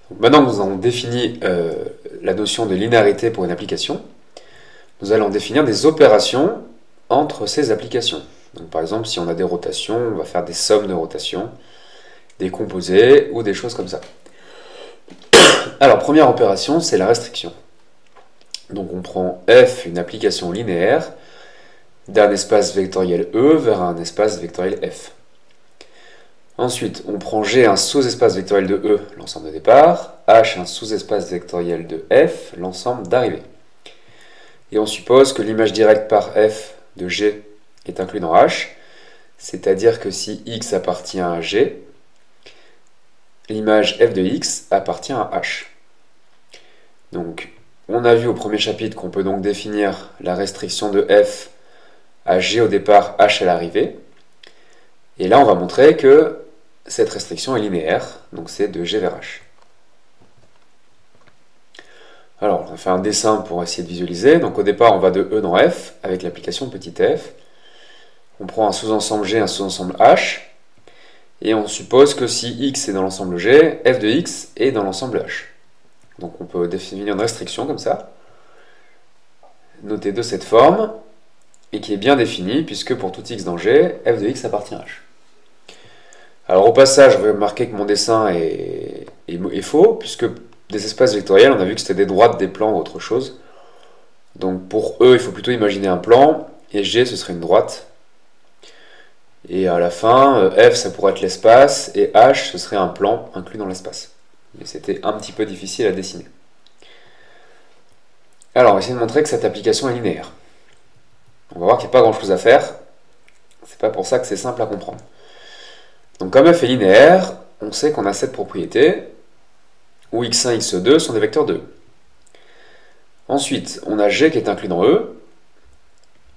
Donc maintenant que nous avons défini la notion de linéarité pour une application, nous allons définir des opérations entre ces applications. Donc par exemple, si on a des rotations, on va faire des sommes de rotations, des composés ou des choses comme ça. Alors, première opération, c'est la restriction. Donc on prend f, une application linéaire, d'un espace vectoriel E vers un espace vectoriel F. Ensuite, on prend G, un sous-espace vectoriel de E, l'ensemble de départ, H, un sous-espace vectoriel de F, l'ensemble d'arrivée. Et on suppose que l'image directe par F de G est inclue dans H, c'est-à-dire que si X appartient à G, l'image F de X appartient à H. Donc, on a vu au premier chapitre qu'on peut donc définir la restriction de F à G au départ, H à l'arrivée. Et là, on va montrer que cette restriction est linéaire, donc c'est de G vers H. Alors, on va faire un dessin pour essayer de visualiser. Donc au départ, on va de E dans F, avec l'application petit f. On prend un sous-ensemble G, un sous-ensemble H, et on suppose que si X est dans l'ensemble G, F de X est dans l'ensemble H. Donc on peut définir une restriction comme ça, notée de cette forme, et qui est bien définie, puisque pour tout X dans G, F de X appartient à H. Alors au passage, je vais remarquer que mon dessin est faux, puisque des espaces vectoriels, on a vu que c'était des droites, des plans ou autre chose. Donc pour E, il faut plutôt imaginer un plan, et G, ce serait une droite. Et à la fin, F, ça pourrait être l'espace, et H, ce serait un plan inclus dans l'espace. Mais c'était un petit peu difficile à dessiner. Alors, on va essayer de montrer que cette application est linéaire. On va voir qu'il n'y a pas grand-chose à faire. C'est pas pour ça que c'est simple à comprendre. Donc comme f est linéaire, on sait qu'on a cette propriété, où x1 et x2 sont des vecteurs de E. Ensuite, on a G qui est inclus dans E,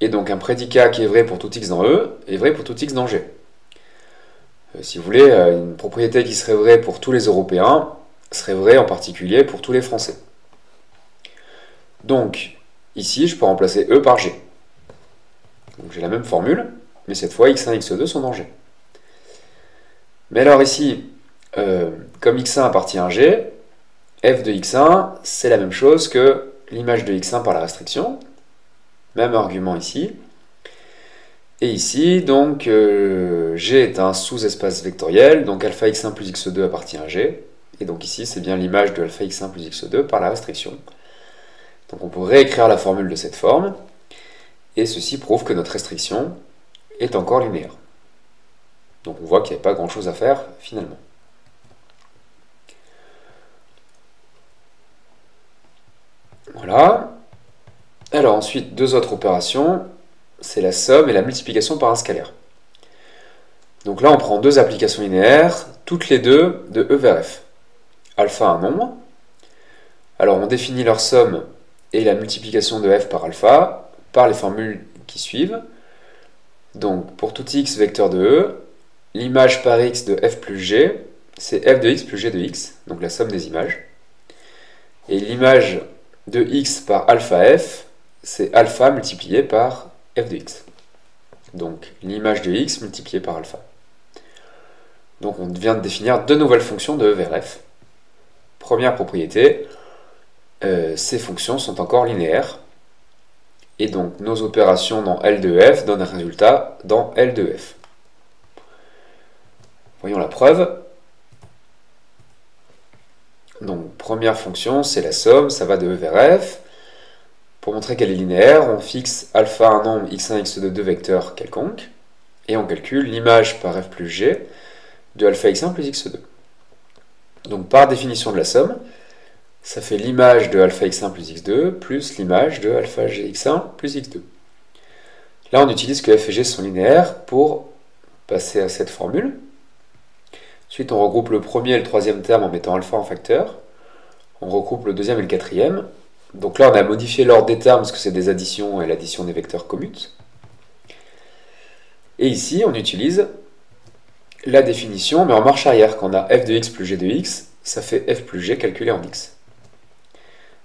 et donc un prédicat qui est vrai pour tout x dans E est vrai pour tout x dans G. Si vous voulez, une propriété qui serait vraie pour tous les Européens serait vraie en particulier pour tous les Français. Donc, ici, je peux remplacer E par G. Donc j'ai la même formule, mais cette fois x1 et x2 sont dans G. Mais alors ici, comme x1 appartient à G, f de x1, c'est la même chose que l'image de x1 par la restriction. Même argument ici. Et ici, donc, G est un sous-espace vectoriel, donc alpha x1 plus x2 appartient à G. Et donc ici, c'est bien l'image de alpha x1 plus x2 par la restriction. Donc on peut réécrire la formule de cette forme, et ceci prouve que notre restriction est encore linéaire. Donc on voit qu'il n'y a pas grand-chose à faire finalement. Voilà. Alors ensuite, deux autres opérations, c'est la somme et la multiplication par un scalaire. Donc là, on prend deux applications linéaires, toutes les deux de E vers F. Alpha un nombre. Alors on définit leur somme et la multiplication de F par alpha par les formules qui suivent. Donc pour tout x vecteur de E, l'image par x de f plus g, c'est f de x plus g de x, donc la somme des images. Et l'image de x par alpha f, c'est alpha multiplié par f de x. Donc l'image de x multipliée par alpha. Donc on vient de définir deux nouvelles fonctions de E vers f. Première propriété, ces fonctions sont encore linéaires. Et donc nos opérations dans L de f donnent un résultat dans L de f. Voyons la preuve. Donc première fonction, c'est la somme, ça va de E vers f. Pour montrer qu'elle est linéaire, on fixe alpha un nombre x1, x2, deux vecteurs quelconques, et on calcule l'image par f plus g de alpha x1 plus x2. Donc par définition de la somme, ça fait l'image de alpha x1 plus x2 plus l'image de alpha gx1 plus x2. Là, on utilise que f et g sont linéaires pour passer à cette formule. Ensuite, on regroupe le premier et le troisième terme en mettant alpha en facteur. On regroupe le deuxième et le quatrième. Donc là, on a modifié l'ordre des termes parce que c'est des additions et l'addition des vecteurs commute. Et ici, on utilise la définition, mais en marche arrière. Quand on a f de x plus g de x, ça fait f plus g calculé en x.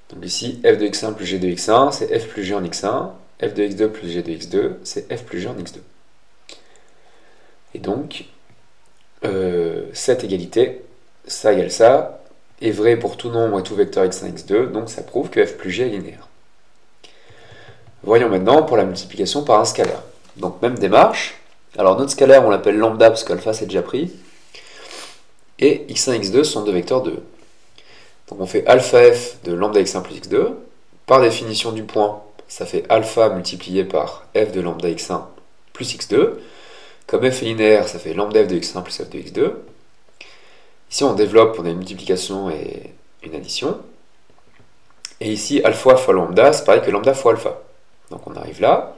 Donc ici, f de x1 plus g de x1, c'est f plus g en x1. F de x2 plus g de x2, c'est f plus g en x2. Et donc, cette égalité, ça égale ça, est vrai pour tout nombre et tout vecteur x1, x2, donc ça prouve que f plus g est linéaire. Voyons maintenant pour la multiplication par un scalaire. Donc même démarche. Alors notre scalaire, on l'appelle lambda parce qu'alpha c'est déjà pris. Et x1, x2 sont deux vecteurs de E. Donc on fait alpha f de lambda x1 plus x2. Par définition du point, ça fait alpha multiplié par f de lambda x1 plus x2. Comme f est linéaire, ça fait lambda f de x1 plus f de x2. Ici on développe, on a une multiplication et une addition. Et ici alpha fois lambda, c'est pareil que lambda fois alpha. Donc on arrive là.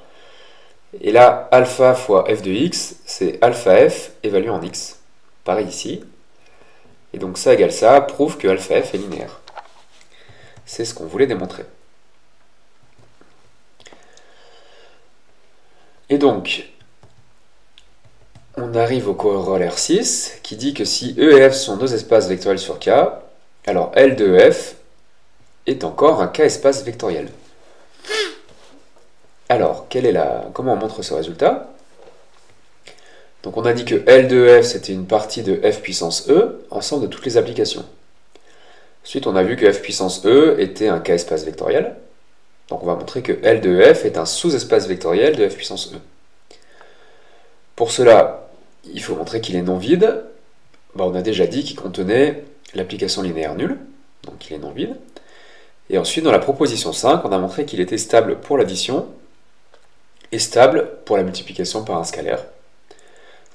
Et là, alpha fois f de x, c'est alpha f évalué en x. Pareil ici. Et donc ça égale ça, prouve que alpha f est linéaire. C'est ce qu'on voulait démontrer. Et donc, on arrive au corollaire 6, qui dit que si E et F sont deux espaces vectoriels sur K, alors L de F est encore un K espace vectoriel. Alors, comment on montre ce résultat? Donc on a dit que L de F c'était une partie de F puissance E, ensemble de toutes les applications. Ensuite on a vu que F puissance E était un K-espace vectoriel. Donc on va montrer que L de F est un sous-espace vectoriel de F puissance E. Pour cela, il faut montrer qu'il est non vide. On a déjà dit qu'il contenait l'application linéaire nulle, donc il est non vide. Et ensuite dans la proposition 5, on a montré qu'il était stable pour l'addition et stable pour la multiplication par un scalaire.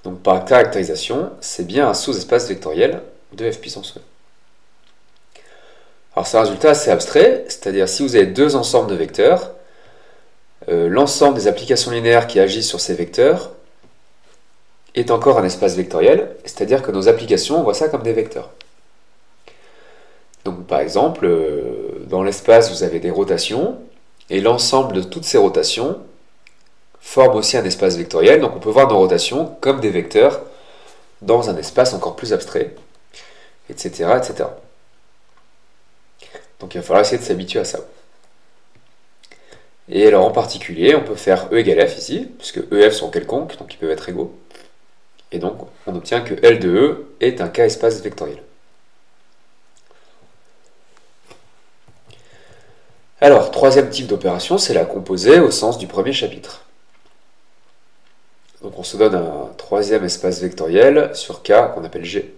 Donc par caractérisation, c'est bien un sous-espace vectoriel de f puissance e. Alors c'est un résultat assez abstrait, c'est-à-dire si vous avez deux ensembles de vecteurs, l'ensemble des applications linéaires qui agissent sur ces vecteurs est encore un espace vectoriel, c'est-à-dire que nos applications, on voit ça comme des vecteurs. Donc par exemple, dans l'espace, vous avez des rotations, et l'ensemble de toutes ces rotations forme aussi un espace vectoriel, donc on peut voir nos rotations comme des vecteurs dans un espace encore plus abstrait, etc. etc. Donc il va falloir essayer de s'habituer à ça. Et alors en particulier, on peut faire E égale F ici, puisque E et F sont quelconques, donc ils peuvent être égaux. Et donc on obtient que L de E est un K-espace vectoriel. Alors, troisième type d'opération, c'est la composée au sens du premier chapitre. Donc on se donne un troisième espace vectoriel sur K qu'on appelle G.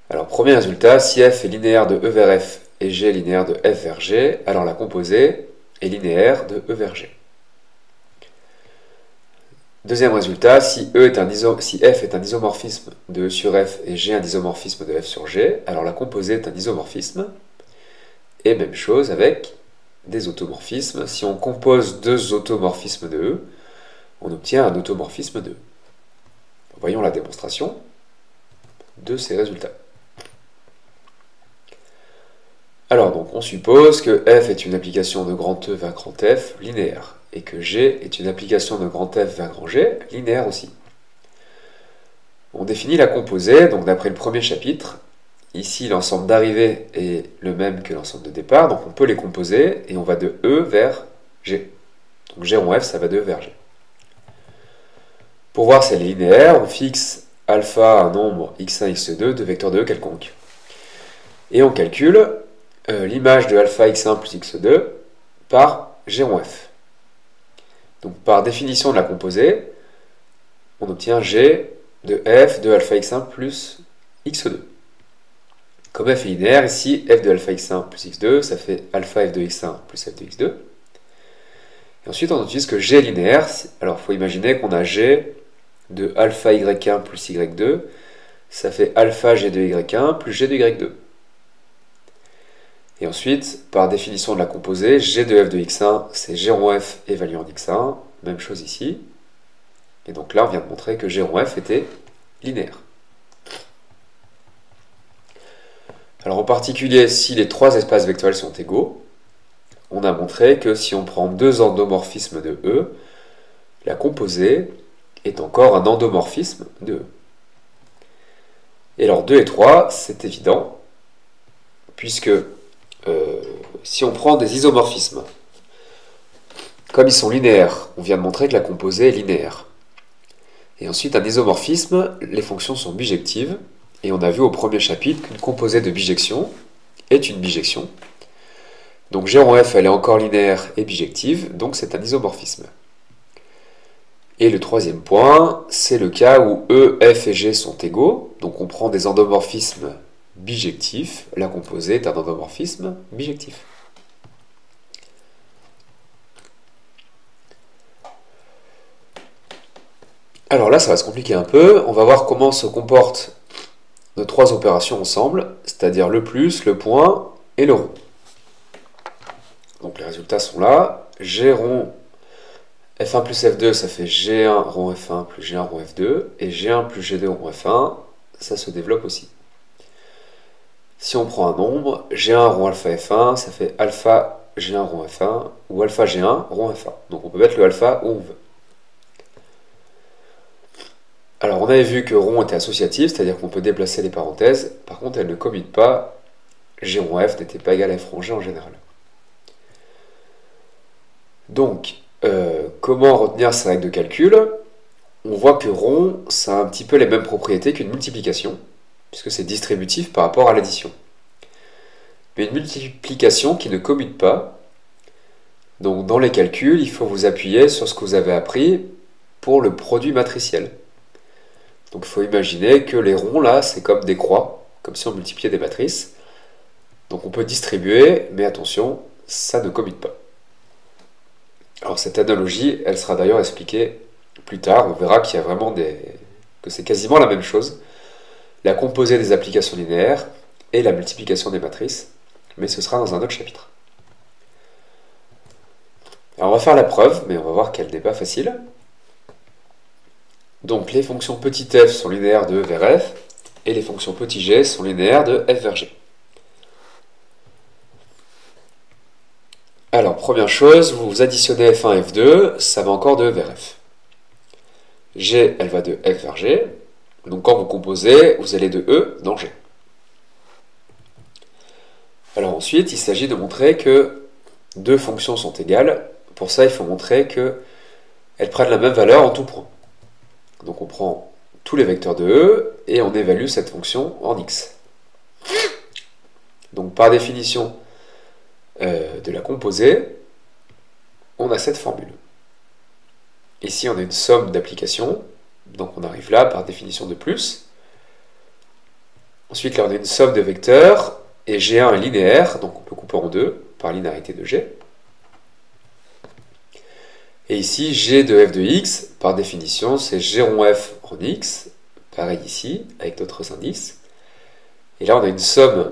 Alors premier résultat, si F est linéaire de E vers F et G est linéaire de F vers G, alors la composée est linéaire de E vers G. Deuxième résultat, si F est un isomorphisme de E sur F et G un isomorphisme de F sur G, alors la composée est un isomorphisme. Et même chose avec des automorphismes. Si on compose deux automorphismes de E, on obtient un automorphisme de E. Voyons la démonstration de ces résultats. Alors donc on suppose que F est une application de grand E vers grand F linéaire, et que G est une application de grand F vers grand G linéaire aussi. On définit la composée, donc d'après le premier chapitre. Ici, l'ensemble d'arrivée est le même que l'ensemble de départ, donc on peut les composer, et on va de E vers G. Donc G rond F, ça va de E vers G. Pour voir si elle est linéaire, on fixe alpha un nombre x1, x2 de vecteurs de E quelconque. Et on calcule l'image de alpha x1 plus x2 par G rond F. Donc par définition de la composée, on obtient G de F de alpha x1 plus x2. Comme f est linéaire, ici, f de alpha x1 plus x2, ça fait alpha f de x1 plus f de x2. Et ensuite, on utilise que g est linéaire. Alors, il faut imaginer qu'on a g de alpha y1 plus y2, ça fait alpha g de y1 plus g de y2. Et ensuite, par définition de la composée, g de f de x1, c'est g rond f évalué en x1, même chose ici. Et donc là, on vient de montrer que g rond f était linéaire. Alors en particulier, si les trois espaces vectoriels sont égaux, on a montré que si on prend deux endomorphismes de E, la composée est encore un endomorphisme de E. Et alors 2 et 3, c'est évident, puisque si on prend des isomorphismes, comme ils sont linéaires, on vient de montrer que la composée est linéaire. Et ensuite, un isomorphisme, les fonctions sont bijectives, Et on a vu au premier chapitre qu'une composée de bijection est une bijection. Donc G rond F, elle est encore linéaire et bijective, donc c'est un isomorphisme. Et le troisième point, c'est le cas où E, F et G sont égaux. Donc on prend des endomorphismes bijectifs. La composée est un endomorphisme bijectif. Alors là, ça va se compliquer un peu. On va voir comment se comportent nos trois opérations ensemble, c'est-à-dire le plus, le point et le rond. Donc les résultats sont là. G rond F1 plus F2, ça fait G1 rond F1 plus G1 rond F2. Et G1 plus G2 rond F1, ça se développe aussi. Si on prend un nombre, G1 rond alpha F1, ça fait alpha G1 rond F1 ou alpha G1 rond F1. Donc on peut mettre le alpha où on veut. Alors on avait vu que rond était associatif, c'est-à-dire qu'on peut déplacer les parenthèses. Par contre, elle ne commute pas. G rond F n'était pas égal à F rond G en général. Donc, comment retenir ces règles de calcul? On voit que rond, ça a un petit peu les mêmes propriétés qu'une multiplication, puisque c'est distributif par rapport à l'addition. Mais une multiplication qui ne commute pas. Donc dans les calculs, il faut vous appuyer sur ce que vous avez appris pour le produit matriciel. Donc il faut imaginer que les ronds là, c'est comme des croix, comme si on multipliait des matrices. Donc on peut distribuer, mais attention, ça ne commute pas. Alors cette analogie, elle sera d'ailleurs expliquée plus tard. On verra qu'il y a vraiment que c'est quasiment la même chose. La composée des applications linéaires et la multiplication des matrices. Mais ce sera dans un autre chapitre. Alors on va faire la preuve, mais on va voir qu'elle n'est pas facile. Donc les fonctions petit f sont linéaires de E vers f, et les fonctions petit g sont linéaires de f vers g. Alors première chose, vous additionnez f1 et f2, ça va encore de E vers f. G, elle va de f vers g, donc quand vous composez, vous allez de E dans g. Alors ensuite, il s'agit de montrer que deux fonctions sont égales. Pour ça, il faut montrer qu'elles prennent la même valeur en tout point. Donc on prend tous les vecteurs de E et on évalue cette fonction en x. Donc par définition de la composée, on a cette formule. Ici on a une somme d'applications, donc on arrive là par définition de plus. Ensuite là on a une somme de vecteurs, et G1 est linéaire, donc on peut couper en deux par linéarité de G. Et ici, G de f de x, par définition, c'est G rond f en x, pareil ici, avec d'autres indices. Et là, on a une somme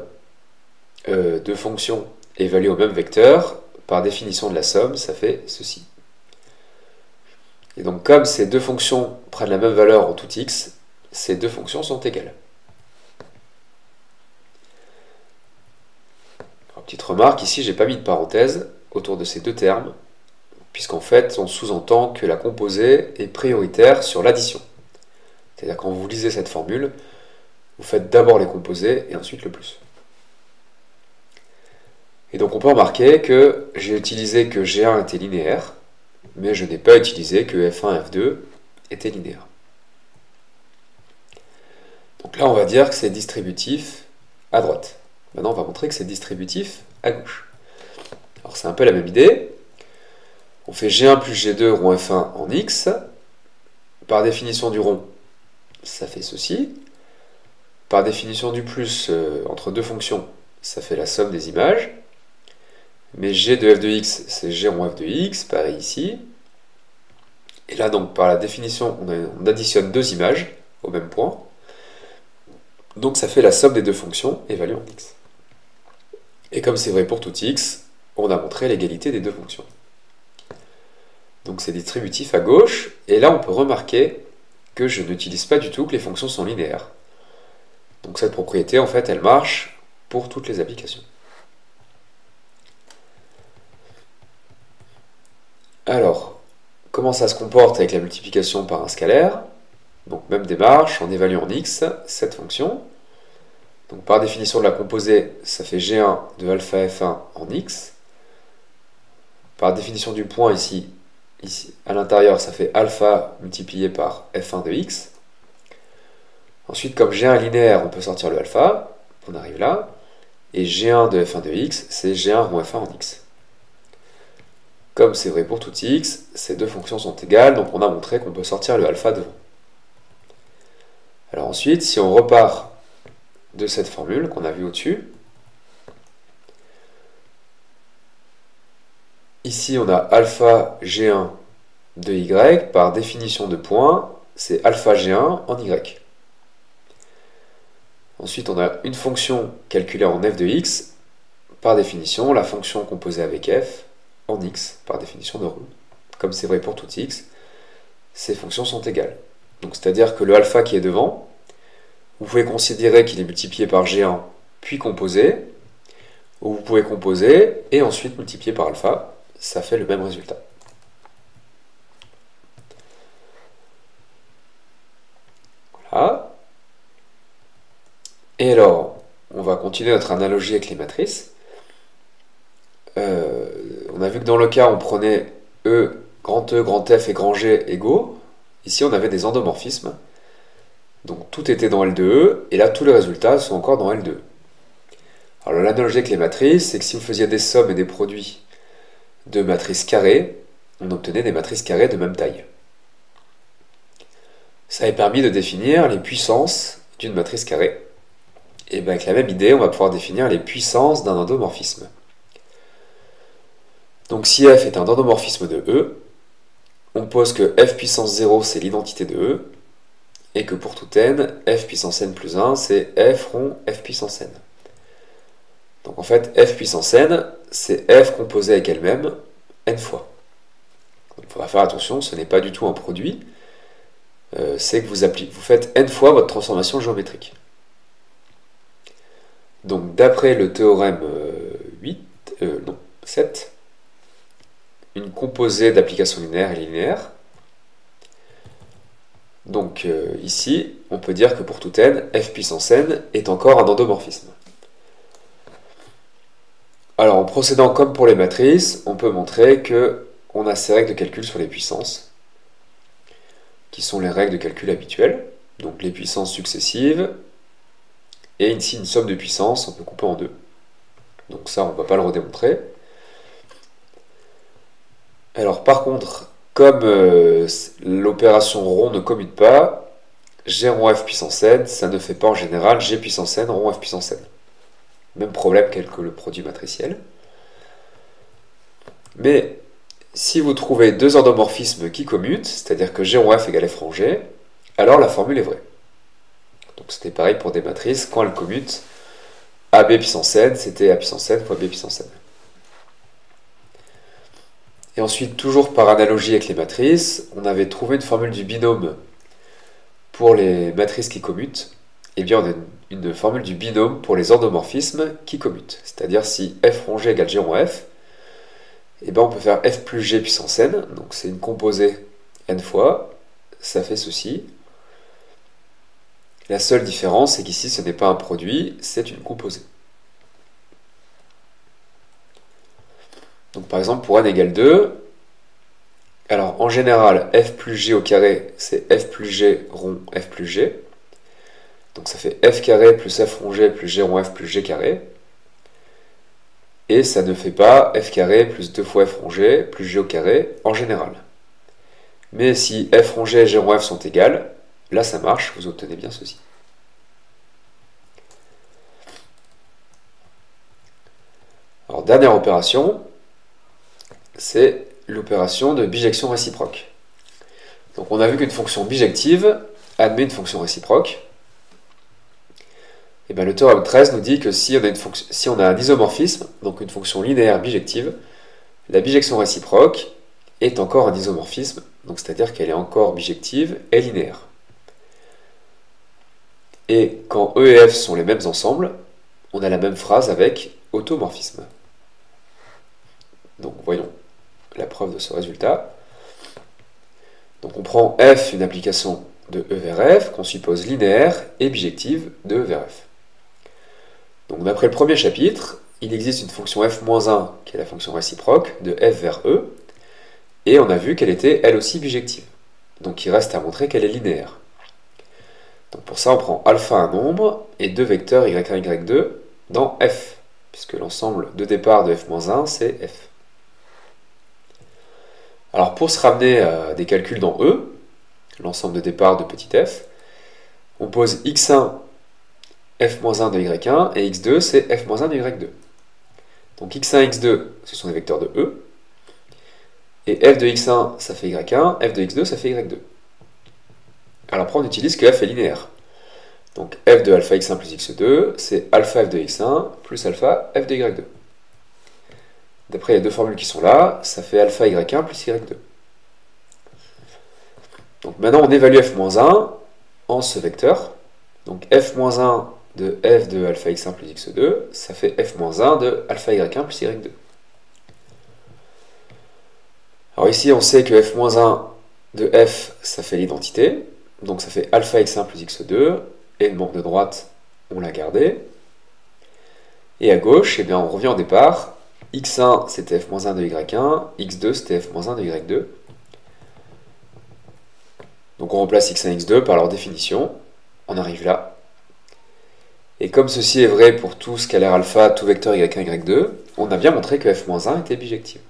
de fonctions évaluées au même vecteur. Par définition de la somme, ça fait ceci. Et donc, comme ces deux fonctions prennent la même valeur en tout x, ces deux fonctions sont égales. Alors, petite remarque, ici, j'ai pas mis de parenthèse autour de ces deux termes, puisqu'en fait, on sous-entend que la composée est prioritaire sur l'addition. C'est-à-dire quand vous lisez cette formule, vous faites d'abord les composés et ensuite le plus. Et donc on peut remarquer que j'ai utilisé que G1 était linéaire, mais je n'ai pas utilisé que F1 et F2 étaient linéaires. Donc là, on va dire que c'est distributif à droite. Maintenant, on va montrer que c'est distributif à gauche. Alors c'est un peu la même idée. On fait G1 plus G2 rond F1 en x. Par définition du rond, ça fait ceci. Par définition du plus entre deux fonctions, ça fait la somme des images. Mais G de f de x, c'est G rond f de x, pareil ici. Et là, donc, par la définition, on additionne deux images au même point. Donc ça fait la somme des deux fonctions évaluées en x. Et comme c'est vrai pour tout x, on a montré l'égalité des deux fonctions. Donc c'est distributif à gauche, et là on peut remarquer que je n'utilise pas du tout que les fonctions sont linéaires. Donc cette propriété, en fait, elle marche pour toutes les applications. Alors, comment ça se comporte avec la multiplication par un scalaire? Donc même démarche, on évalue en x cette fonction. Donc par définition de la composée, ça fait G1 de alpha F1 en x. Par définition du point ici à l'intérieur, ça fait alpha multiplié par F1 de x. Ensuite, comme G1 est linéaire, on peut sortir le alpha, on arrive là, et G1 de f1 de x, c'est G1 rond f1 en x. Comme c'est vrai pour tout x, ces deux fonctions sont égales, donc on a montré qu'on peut sortir le alpha devant. Alors ensuite, si on repart de cette formule qu'on a vue au-dessus, ici on a alpha G1 de y, par définition de point, c'est alpha G1 en y. Ensuite, on a une fonction calculée en f de x, par définition, la fonction composée avec f en x, par définition de rond. Comme c'est vrai pour tout x, ces fonctions sont égales. Donc c'est-à-dire que le alpha qui est devant, vous pouvez considérer qu'il est multiplié par G1, puis composé, ou vous pouvez composer, et ensuite multiplier par alpha, ça fait le même résultat. Voilà. Et alors, on va continuer notre analogie avec les matrices. On a vu que dans le cas, on prenait E, grand F et grand G égaux. Ici, on avait des endomorphismes. Donc tout était dans L2E, et là, tous les résultats sont encore dans L2E. Alors l'analogie avec les matrices, c'est que si vous faisiez des sommes et des produits de matrices carrées, on obtenait des matrices carrées de même taille. Ça avait permis de définir les puissances d'une matrice carrée. Et bien avec la même idée, on va pouvoir définir les puissances d'un endomorphisme. Donc si f est un endomorphisme de E, on pose que f puissance 0 c'est l'identité de E, et que pour tout n, f puissance n plus 1 c'est f rond f puissance n. Donc en fait, f puissance n, c'est f composé avec elle-même n fois. Donc il faudra faire attention, ce n'est pas du tout un produit, c'est que vous faites n fois votre transformation géométrique. Donc d'après le théorème 7, une composée d'application linéaire est linéaire. Donc ici, on peut dire que pour tout n, f puissance n est encore un endomorphisme. Alors en procédant comme pour les matrices, on peut montrer qu'on a ces règles de calcul sur les puissances, qui sont les règles de calcul habituelles, donc les puissances successives, et ici une somme de puissances, on peut couper en deux. Donc ça, on ne va pas le redémontrer. Alors par contre, comme l'opération rond ne commute pas, g rond f puissance n, ça ne fait pas en général g puissance n rond f puissance n. Même problème que le produit matriciel. Mais si vous trouvez deux endomorphismes qui commutent, c'est-à-dire que g rond f égale f rond g, alors la formule est vraie. Donc c'était pareil pour des matrices, quand elles commutent, ab puissance n, c'était a puissance n fois b puissance n. Et ensuite, toujours par analogie avec les matrices, on avait trouvé une formule du binôme pour les matrices qui commutent. Et bien on a une formule du binôme pour les endomorphismes qui commutent. C'est-à-dire si f rond g égale g rond f, et bien on peut faire f plus g puissance n, donc c'est une composée n fois, ça fait ceci. La seule différence, c'est qu'ici ce n'est pas un produit, c'est une composée. Donc par exemple pour n égale 2, alors en général f plus g au carré c'est f plus g rond f plus g, donc ça fait f carré plus f rond g plus g rond f plus g carré, et ça ne fait pas f carré plus 2 fois f rond g plus g au carré en général. Mais si f rond g et g rond f sont égales, là ça marche, vous obtenez bien ceci. Alors dernière opération, c'est l'opération de bijection réciproque. Donc on a vu qu'une fonction bijective admet une fonction réciproque. Et bien le théorème 13 nous dit que si on a un isomorphisme, donc une fonction linéaire bijective, la bijection réciproque est encore un isomorphisme, donc c'est-à-dire qu'elle est encore bijective et linéaire. Et quand E et F sont les mêmes ensembles, on a la même phrase avec automorphisme. Donc voyons la preuve de ce résultat. Donc on prend F, une application de E vers F, qu'on suppose linéaire et bijective de E vers F. Donc d'après le premier chapitre, il existe une fonction f-1 qui est la fonction réciproque de f vers E, et on a vu qu'elle était elle aussi bijective. Donc il reste à montrer qu'elle est linéaire. Donc pour ça, on prend alpha un nombre et deux vecteurs y1, y2 dans f, puisque l'ensemble de départ de f-1, c'est f. Alors pour se ramener à des calculs dans E, l'ensemble de départ de petit f, on pose x1, f-1 de y1, et x2, c'est f-1 de y2. Donc x1, x2, ce sont des vecteurs de E, et f de x1, ça fait y1, f de x2, ça fait y2. Alors après, on utilise que f est linéaire. Donc f de alpha x1 plus x2, c'est alpha f de x1 plus alpha f de y2. D'après les deux formules qui sont là, ça fait alpha y1 plus y2. Donc maintenant, on évalue f-1 en ce vecteur. Donc f-1 de f de alpha x1 plus x2, ça fait f-1 de alpha y1 plus y2. Alors ici, on sait que f-1 de f, ça fait l'identité. Donc ça fait alpha x1 plus x2. Et le membre de droite, on l'a gardé. Et à gauche, eh bien, on revient au départ. x1, c'était f-1 de y1. x2, c'était f-1 de y2. Donc on remplace x1 et x2 par leur définition. On arrive là. Et comme ceci est vrai pour tout scalaire alpha, tout vecteur y1, y2, on a bien montré que f-1 était bijective.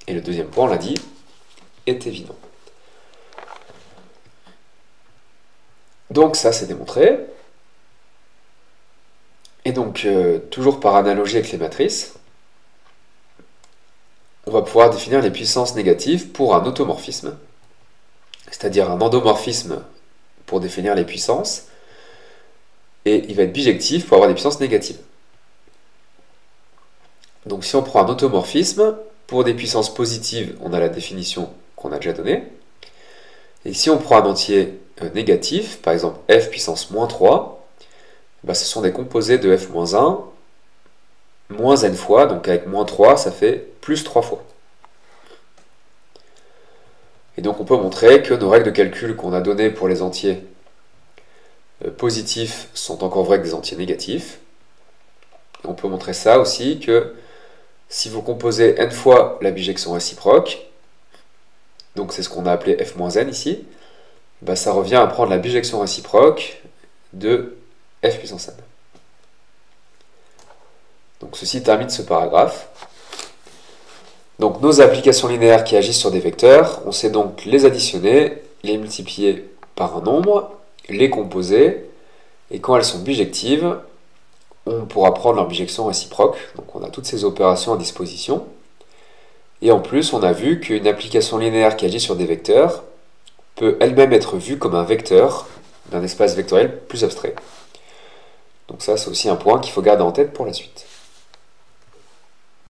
Et le deuxième point, on l'a dit, est évident. Donc ça, c'est démontré. Et donc, toujours par analogie avec les matrices, on va pouvoir définir les puissances négatives pour un automorphisme, c'est-à-dire un endomorphisme pour définir les puissances, et il va être bijectif pour avoir des puissances négatives. Donc si on prend un automorphisme, pour des puissances positives, on a la définition qu'on a déjà donnée, et si on prend un entier négatif, par exemple f puissance moins 3, bah, ce sont des composés de f-1 moins n fois, donc avec moins 3, ça fait plus 3 fois. Et donc on peut montrer que nos règles de calcul qu'on a données pour les entiers positifs sont encore vraies que des entiers négatifs. Et on peut montrer ça aussi que si vous composez n fois la bijection réciproque, donc c'est ce qu'on a appelé f-n ici, bah ça revient à prendre la bijection réciproque de f puissance n. Donc ceci termine ce paragraphe. Donc nos applications linéaires qui agissent sur des vecteurs, on sait donc les additionner, les multiplier par un nombre, les composer, et quand elles sont bijectives, on pourra prendre leur bijection réciproque. Donc on a toutes ces opérations à disposition. Et en plus, on a vu qu'une application linéaire qui agit sur des vecteurs peut elle-même être vue comme un vecteur d'un espace vectoriel plus abstrait. Donc ça, c'est aussi un point qu'il faut garder en tête pour la suite.